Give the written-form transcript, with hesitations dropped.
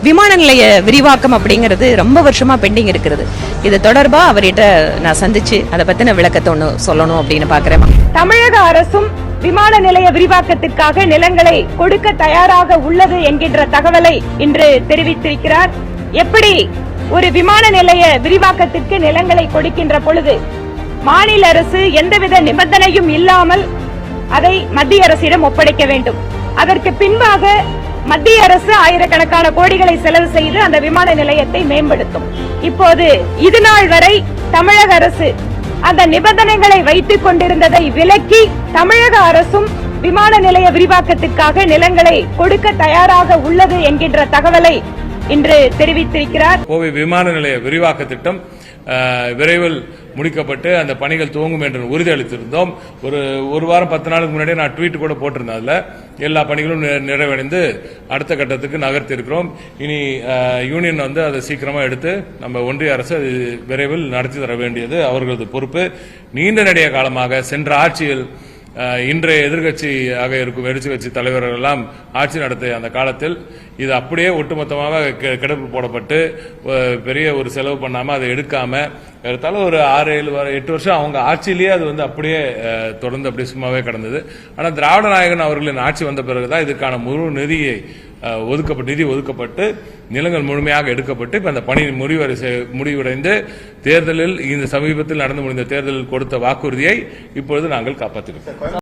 விமான நிலைய விரிவாக்கம் அப்படிங்கிறது ரொம்ப வருஷமா பெண்டிங் இருக்கிறது. இது தொடர்பா அவர்கிட்ட நான் சந்திச்சு அதை பத்தின விளக்கத்தை ஒண்ணு சொல்லணும் அப்படின்னு பாக்குறேன். தமிழக அரசும் விமான நிலைய விரிவாக்கத்திற்காக நிலங்களை கொடுக்க தயாராக உள்ளது என்கின்ற தகவலை இன்று தெரிவித்திருக்கிறார். எப்படி ஒரு விமான நிலைய விரிவாக்கத்திற்கு நிலங்களை கொடுக்கின்ற பொழுது மாநில அரசு எந்தவித நிபந்தனையும் இல்லாமல் அதை மத்திய அரசிடம் ஒப்படைக்க வேண்டும். அதற்கு பின்பாக மத்திய அரசு ஆயிரக்கணக்கான கோடிகளை செலவு செய்து அந்த விமான நிலையத்தை மேம்படுத்தும். இப்போது இதுநாள் வரை தமிழக அரசு அந்த நிபந்தனைகளை வைத்துக் கொண்டிருந்ததை விலக்கி தமிழக அரசும் விமான நிலைய விரிவாக்கத்திற்காக நிலங்களை கொடுக்க தயாராக உள்ளது என்கின்ற தகவலை இன்று தெரிவித்திருக்கிறார். கோவை விமான நிலைய விரிவாக்க திட்டம் விரைவில் முடிக்கப்பட்டு அந்த பணிகள் துவங்கும் என்று உறுதியளித்திருந்தோம். ஒரு வாரம் 10 நாளுக்கு முன்னாடியே நான் ட்வீட் கூட போட்டிருந்தேன். அதுல எல்லா பணிகளும் நிறைவடைந்து அடுத்த கட்டத்துக்கு நகர்த்தி இருக்கிறோம். இனி யூனியன் அதை சீக்கிரமா எடுத்து நம்ம ஒன்றிய அரசு விரைவில் நடத்தி தர வேண்டியது அவர்களது பொறுப்பு. நீண்ட நெடிய காலமாக சென்ற ஆட்சியில் இன்றைய எதிர்கட்சியாக இருக்கும் எதிர்கட்சி கட்சி தலைவர்கள் எல்லாம் ஆட்சி நடத்திய அந்த காலத்தில் இது அப்படியே ஒட்டுமொத்தமாக கிடப்பு போடப்பட்டு பெரிய ஒரு செலவு பண்ணாம அதை எடுக்காம எடுத்தாலும் ஒரு 6-7-8 வருஷம் அவங்க ஆட்சியிலேயே அது அப்படியே தொடர்ந்து அப்படியே சும்மாவே கிடந்தது. ஆனால் திராவிட நாயகன் அவர்களின் ஆட்சி வந்த பிறகுதான் இதுக்கான முழு நிதி ஒதுக்கப்பட்டு நிலங்கள் முழுமையாக எடுக்கப்பட்டு இப்ப அந்த பணி முடிவடைந்து தேர்தலில் இந்த சமீபத்தில் நடந்து முடிந்த தேர்தலில் கொடுத்த வாக்குறுதியை இப்பொழுது நாங்கள் காப்பாற்றுகிறோம்.